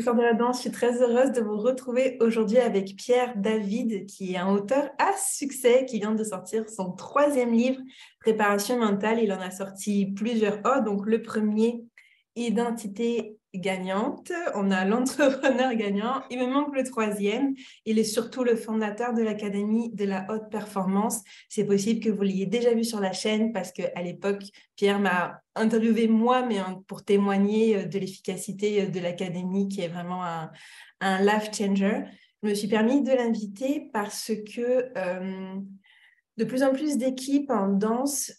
Fleur de la Danse. Je suis très heureuse de vous retrouver aujourd'hui avec Pierre David, qui est un auteur à succès, qui vient de sortir son 3e livre, Préparation mentale. Il en a sorti plusieurs. Donc le premier, Identité gagnante. On a l'entrepreneur gagnant. Il me manque le 3e. Il est surtout le fondateur de l'Académie de la haute performance. C'est possible que vous l'ayez déjà vu sur la chaîne parce qu'à l'époque, Pierre m'a interviewé moi, mais pour témoigner de l'efficacité de l'Académie, qui est vraiment un life changer. Je me suis permis de l'inviter parce que de plus en plus d'équipes en danse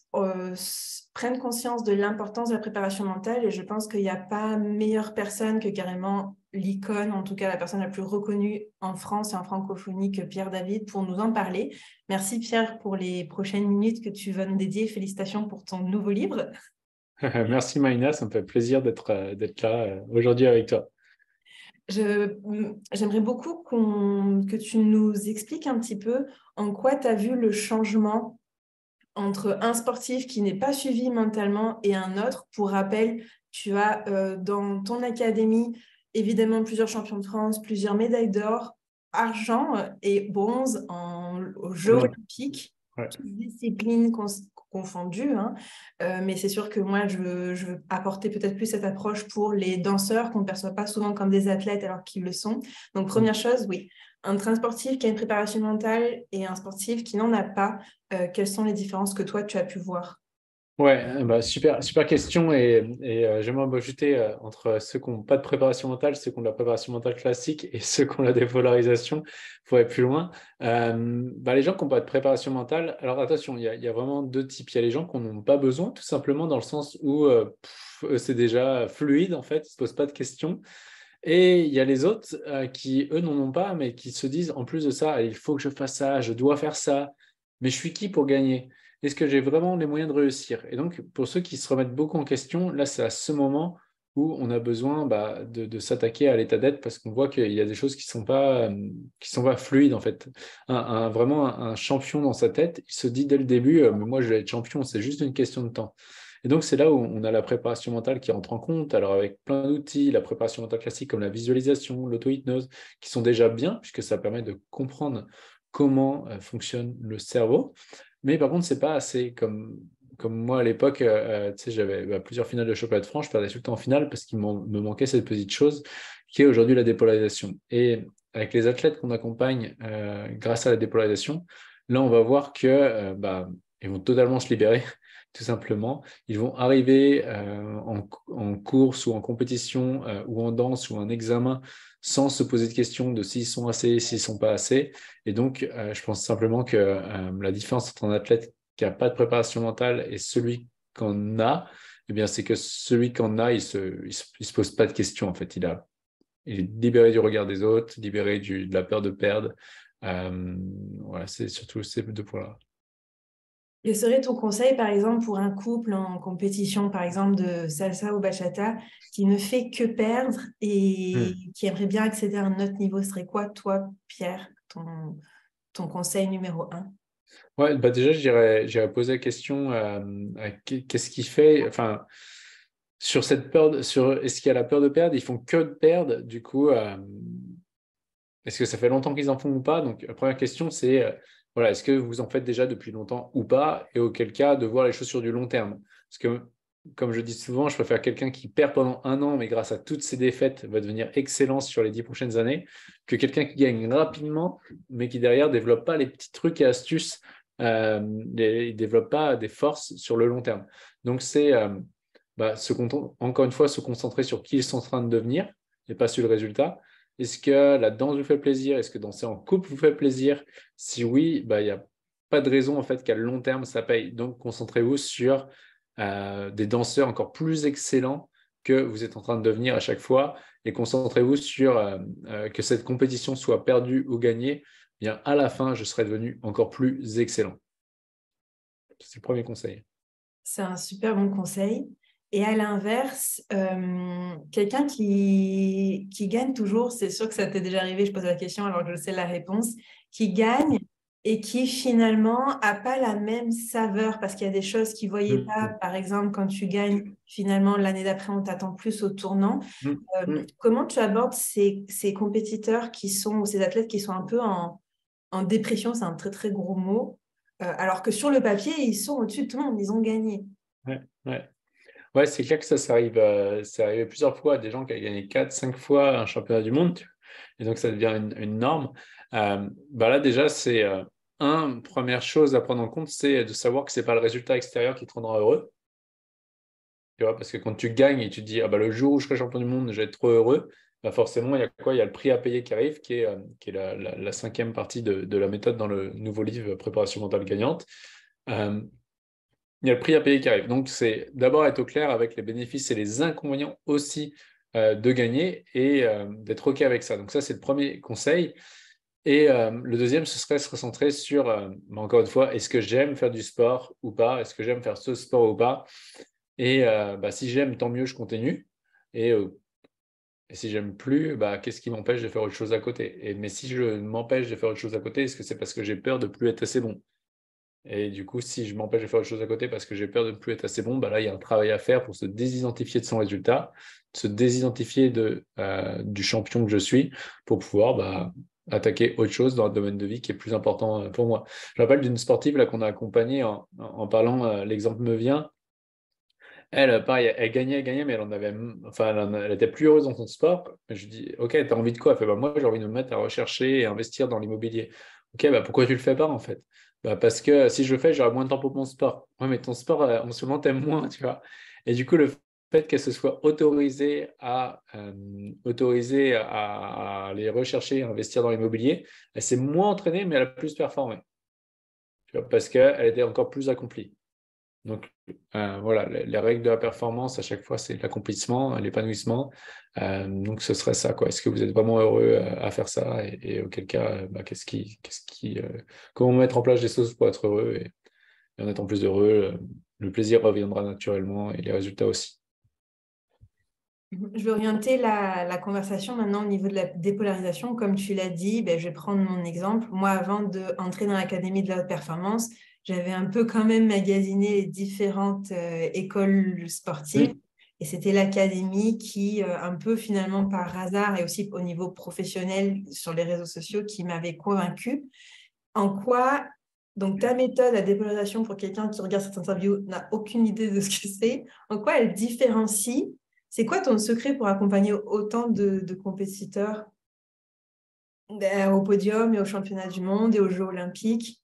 prennent conscience de l'importance de la préparation mentale, et je pense qu'il n'y a pas meilleure personne que carrément l'icône, en tout cas la personne la plus reconnue en France et en francophonie, que Pierre David, pour nous en parler. Merci Pierre pour les prochaines minutes que tu vas nous dédier. Félicitations pour ton nouveau livre. Merci Maïna, ça me fait plaisir d'être là aujourd'hui avec toi. J'aimerais beaucoup que tu nous expliques un petit peu en quoi tu as vu le changement entre un sportif qui n'est pas suivi mentalement et un autre. Pour rappel, tu as dans ton académie évidemment plusieurs champions de France, plusieurs médailles d'or, argent et bronze aux Jeux olympiques, Ouais. toutes disciplines confondues. Mais c'est sûr que moi, je veux apporter peut-être plus cette approche pour les danseurs qu'on ne perçoit pas souvent comme des athlètes alors qu'ils le sont. Donc, première chose, oui, entre un sportif qui a une préparation mentale et un sportif qui n'en a pas, quelles sont les différences que toi, tu as pu voir? Ouais, super question et j'aimerais ajouter entre ceux qui n'ont pas de préparation mentale, ceux qui ont de la préparation mentale classique et ceux qui ont la dépolarisation, il faut aller plus loin. Les gens qui n'ont pas de préparation mentale, alors attention, il y a vraiment deux types. Il y a les gens qui n'en ont pas besoin, tout simplement dans le sens où eux, c'est déjà fluide en fait, ils ne se posent pas de questions. Et il y a les autres qui, eux, n'en ont pas, mais qui se disent, en plus de ça, il faut que je fasse ça, je dois faire ça, mais je suis qui pour gagner? Est-ce que j'ai vraiment les moyens de réussir? Et donc, pour ceux qui se remettent beaucoup en question, là, c'est à ce moment où on a besoin de s'attaquer à l'état d'être parce qu'on voit qu'il y a des choses qui sont pas fluides, en fait. Vraiment, un champion dans sa tête, il se dit dès le début, mais moi, je vais être champion, c'est juste une question de temps. Et donc, c'est là où on a la préparation mentale qui entre en compte. Alors, avec plein d'outils, la préparation mentale classique comme la visualisation, l'auto-hypnose, qui sont déjà bien, puisque ça permet de comprendre comment fonctionne le cerveau. Mais par contre, c'est pas assez. Comme moi, à l'époque, tu sais, j'avais plusieurs finales de championnat de France, je perdais tout le temps en finale parce qu'il me manquait cette petite chose qui est aujourd'hui la dépolarisation. Et avec les athlètes qu'on accompagne grâce à la dépolarisation, là, on va voir que ils vont totalement se libérer tout simplement. Ils vont arriver en course ou en compétition ou en danse ou en examen sans se poser de questions de s'ils sont assez, s'ils ne sont pas assez. Et donc, je pense simplement que la différence entre un athlète qui n'a pas de préparation mentale et celui qu'on a, eh bien, c'est que celui qu'on a, il se pose pas de questions, en fait. Il est libéré du regard des autres, libéré de la peur de perdre. Voilà, c'est surtout ces deux points-là. Quel serait ton conseil, par exemple, pour un couple en compétition, par exemple, de salsa ou bachata, qui ne fait que perdre et qui aimerait bien accéder à un autre niveau? Ce serait quoi, toi, Pierre, ton conseil numéro 1? Ouais, déjà, j'irais poser la question qu'est-ce qui fait, enfin, sur cette peur, est-ce qu'il y a la peur de perdre? Ils font que de perdre, du coup, est-ce que ça fait longtemps qu'ils en font ou pas? Donc, la première question, c'est voilà, est-ce que vous en faites déjà depuis longtemps ou pas? Et auquel cas, de voir les choses sur du long terme. Parce que, comme je dis souvent, je préfère quelqu'un qui perd pendant un an, mais grâce à toutes ses défaites, va devenir excellent sur les 10 prochaines années, que quelqu'un qui gagne rapidement, mais qui derrière ne développe pas les petits trucs et astuces, il ne développe pas des forces sur le long terme. Donc, c'est encore une fois se concentrer sur qui ils sont en train de devenir et pas sur le résultat. Est-ce que la danse vous fait plaisir? Est-ce que danser en couple vous fait plaisir? Si oui, il n'y a pas de raison en fait qu'à long terme ça paye. Donc concentrez-vous sur des danseurs encore plus excellents que vous êtes en train de devenir à chaque fois et concentrez-vous sur que cette compétition soit perdue ou gagnée. Bien à la fin, je serai devenu encore plus excellent. C'est le premier conseil. C'est un super bon conseil. Et à l'inverse, quelqu'un qui gagne toujours, c'est sûr que ça t'est déjà arrivé, je pose la question alors que je sais la réponse, qui gagne et qui finalement n'a pas la même saveur parce qu'il y a des choses qu'ils ne voyaient pas. Mm, Par exemple, quand tu gagnes, finalement, l'année d'après, on t'attend plus au tournant. mm, mm. Comment tu abordes ces compétiteurs qui sont, ou ces athlètes qui sont un peu en dépression, c'est un très très gros mot, alors que sur le papier, ils sont au-dessus de tout le monde, ils ont gagné. Ouais, ouais. Ouais, c'est clair que ça arrive, c'est arrivé plusieurs fois à des gens qui ont gagné 4, 5 fois un championnat du monde, et donc ça devient une norme. Bah là, déjà, c'est première chose à prendre en compte, c'est de savoir que c'est pas le résultat extérieur qui te rendra heureux. Tu vois, parce que quand tu gagnes et tu te dis, ah bah, le jour où je serai champion du monde, je vais être trop heureux, bah forcément, il y a quoi? Il y a le prix à payer qui arrive, qui est la cinquième partie de la méthode dans le nouveau livre Préparation mentale gagnante. Euh, il y a le prix à payer qui arrive. Donc, c'est d'abord être au clair avec les bénéfices et les inconvénients aussi de gagner et d'être OK avec ça. Donc, ça, c'est le premier conseil. Et le deuxième, ce serait se recentrer sur, encore une fois, est-ce que j'aime faire du sport ou pas? Est-ce que j'aime faire ce sport ou pas? Et bah, si j'aime, tant mieux, je continue. Et si j'aime plus, bah, qu'est-ce qui m'empêche de faire autre chose à côté? Mais si je m'empêche de faire autre chose à côté, est-ce que c'est parce que j'ai peur de plus être assez bon? Et du coup, si je m'empêche de faire autre chose à côté parce que j'ai peur de ne plus être assez bon, bah là, il y a un travail à faire pour se désidentifier de son résultat, se désidentifier du champion que je suis pour pouvoir attaquer autre chose dans le domaine de vie qui est plus important pour moi. Je me rappelle d'une sportive là, qu'on a accompagnée en parlant, l'exemple me vient. Elle, pareil, elle gagnait, mais enfin, elle était plus heureuse dans son sport. Je dis, OK, tu as envie de quoi? Elle fait, bah, moi, j'ai envie de me mettre à rechercher et investir dans l'immobilier. OK, bah, pourquoi tu le fais pas, en fait? Bah, parce que si je le fais, j'aurai moins de temps pour mon sport. Ouais, mais ton sport, en ce moment, t'aimes moins, tu vois. Et du coup, le fait qu'elle se soit autorisée à aller rechercher et investir dans l'immobilier, elle s'est moins entraînée, mais elle a plus performé. Tu vois, parce qu'elle était encore plus accomplie. Donc, voilà, les règles de la performance, à chaque fois, c'est l'accomplissement, l'épanouissement. Donc, ce serait ça, quoi. Est-ce que vous êtes vraiment heureux à faire ça? Et auquel cas, comment mettre en place des choses pour être heureux? Et en étant plus heureux, le plaisir reviendra naturellement et les résultats aussi. Je vais orienter la conversation maintenant au niveau de la dépolarisation. Comme tu l'as dit, ben, je vais prendre mon exemple. Moi, avant d'entrer dans l'Académie de la haute performance, j'avais un peu quand même magasiné les différentes écoles sportives. Mm. Et c'était l'académie qui, un peu finalement par hasard et aussi au niveau professionnel sur les réseaux sociaux, qui m'avait convaincue. En quoi, donc ta méthode à dépolarisation pour quelqu'un qui regarde cette interview n'a aucune idée de ce que c'est, en quoi elle différencie? C'est quoi ton secret pour accompagner autant de compétiteurs au podium et aux championnats du monde et aux Jeux olympiques?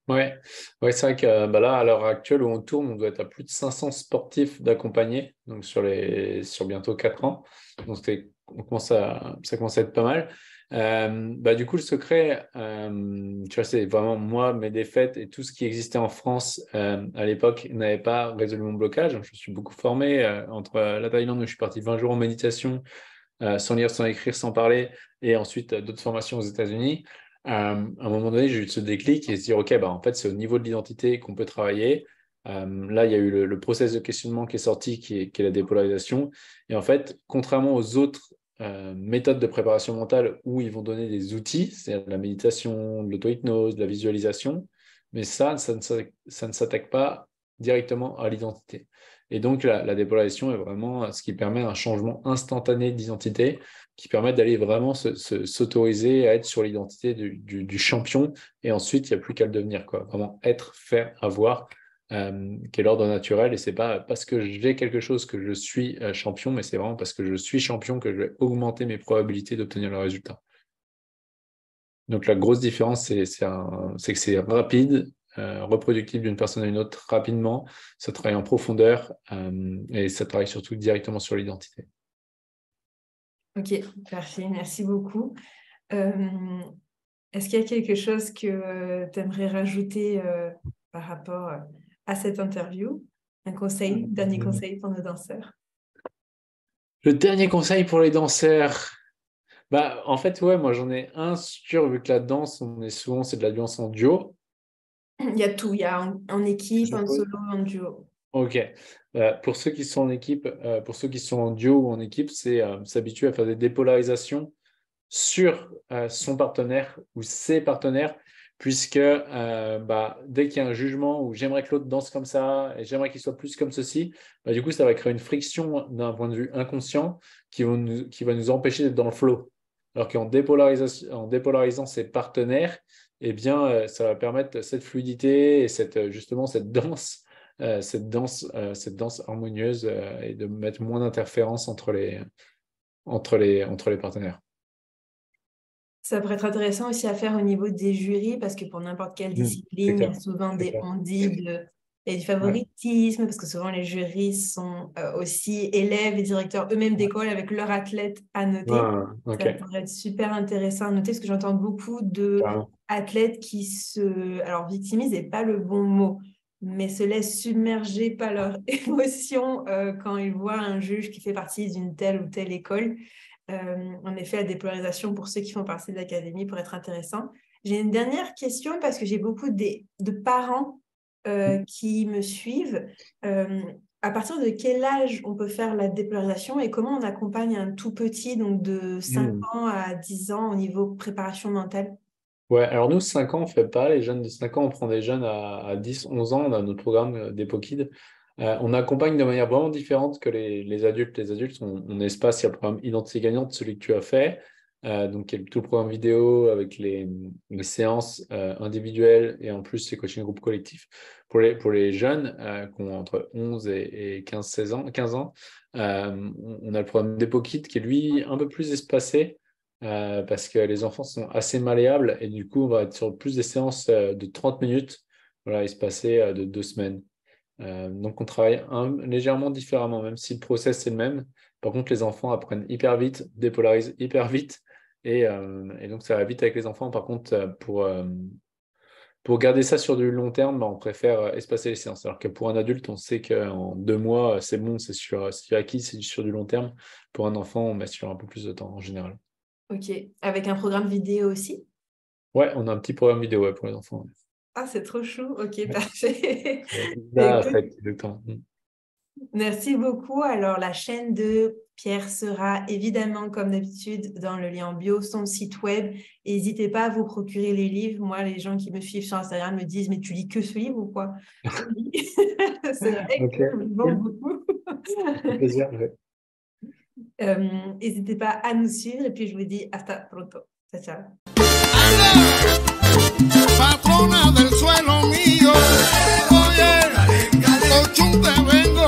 Ouais, ouais, c'est vrai que là, à l'heure actuelle où on tourne, on doit être à plus de 500 sportifs d'accompagner, donc sur bientôt 4 ans. Donc ça commence à être pas mal. Du coup, le secret, tu vois, c'est vraiment moi, mes défaites et tout ce qui existait en France à l'époque n'avait pas résolu mon blocage. Je me suis beaucoup formé entre la Thaïlande où je suis parti 20 jours en méditation, sans lire, sans écrire, sans parler, et ensuite d'autres formations aux États-Unis. À un moment donné, j'ai eu ce déclic et se dire, OK, en fait, c'est au niveau de l'identité qu'on peut travailler. Là, il y a eu le process de questionnement qui est sorti, qui est la dépolarisation. Et en fait, contrairement aux autres méthodes de préparation mentale où ils vont donner des outils, c'est la méditation, de l'auto-hypnose, de la visualisation, mais ça ne s'attaque pas directement à l'identité. Et donc, la dépolarisation est vraiment ce qui permet un changement instantané d'identité, qui permet d'aller vraiment s'autoriser à être sur l'identité du champion. Et ensuite, il n'y a plus qu'à le devenir, quoi. Vraiment être, faire, avoir, qui est l'ordre naturel. Et c'est pas parce que j'ai quelque chose que je suis champion, mais c'est vraiment parce que je suis champion que je vais augmenter mes probabilités d'obtenir le résultat. Donc, la grosse différence, c'est que c'est rapide, reproductible d'une personne à une autre rapidement, ça travaille en profondeur et ça travaille surtout directement sur l'identité. Ok, parfait, merci beaucoup. Est-ce qu'il y a quelque chose que tu aimerais rajouter par rapport à cette interview? Un conseil, dernier conseil pour nos danseurs? Le dernier conseil pour les danseurs. En fait, ouais, moi j'en ai un sûr, vu que la danse, c'est de la danse en duo. Il y a tout, il y a en Je équipe, en suppose. solo, en duo. Ok. Pour ceux qui sont en équipe, pour ceux qui sont en duo ou en équipe, c'est s'habituer à faire des dépolarisations sur son partenaire ou ses partenaires puisque dès qu'il y a un jugement où j'aimerais que l'autre danse comme ça et j'aimerais qu'il soit plus comme ceci, du coup, ça va créer une friction d'un point de vue inconscient qui va nous empêcher d'être dans le flow. Alors qu'en dépolarisant ses partenaires, eh bien, ça va permettre cette fluidité et justement cette danse harmonieuse et de mettre moins d'interférences entre les partenaires. Ça pourrait être intéressant aussi à faire au niveau des jurys, parce que pour n'importe quelle discipline, il y a souvent des on-dit et du favoritisme, parce que souvent les jurys sont aussi élèves et directeurs eux-mêmes d'école avec leurs athlètes à noter. Ça pourrait être super intéressant à noter, parce que j'entends beaucoup d'athlètes qui alors victimisent n'est pas le bon mot, mais se laissent submerger par leurs émotions quand ils voient un juge qui fait partie d'une telle ou telle école. En effet, la dépolarisation pour ceux qui font partie de l'académie pourrait être intéressant. J'ai une dernière question parce que j'ai beaucoup de parents qui me suivent. À partir de quel âge on peut faire la dépolarisation et comment on accompagne un tout petit, donc de 5 ans à 10 ans au niveau préparation mentale? Ouais, alors nous, 5 ans, on ne fait pas. Les jeunes de 5 ans, on prend des jeunes à 10, 11 ans. On a notre programme d'EpoKid. On accompagne de manière vraiment différente que les adultes. Les adultes, on espace, il y a le programme Identité gagnante, celui que tu as fait. Donc, il y a tout le programme vidéo avec les séances individuelles et en plus les coaching groupe collectifs. Pour les jeunes qui ont entre 11 et 15 ans, on a le programme d'EpoKid qui est lui un peu plus espacé parce que les enfants sont assez malléables et du coup, on va être sur plus des séances de 30 minutes, espacées de 2 semaines. Donc, on travaille légèrement différemment, même si le process est le même. Par contre, les enfants apprennent hyper vite, dépolarisent hyper vite. Et donc, ça va vite avec les enfants. Par contre, pour garder ça sur du long terme, on préfère espacer les séances. Alors que pour un adulte, on sait qu'en 2 mois, c'est bon, c'est acquis, c'est sur du long terme. Pour un enfant, on met sur un peu plus de temps en général. Ok. Avec un programme vidéo aussi? Ouais, on a un petit programme vidéo pour les enfants. Ouais. Ah, c'est trop chou. Ok, parfait. Le temps. Merci beaucoup. Alors, la chaîne de Pierre sera évidemment, comme d'habitude, dans le lien en bio, son site web. N'hésitez pas à vous procurer les livres. Moi, les gens qui me suivent sur Instagram me disent « Mais tu lis que ce livre ou quoi ?» C'est vrai que je le vends beaucoup. Plaisir. N'hésitez pas à nous suivre et puis je vous dis hasta pronto. Ciao, ciao. Patrona del suelo mío, oye, vengo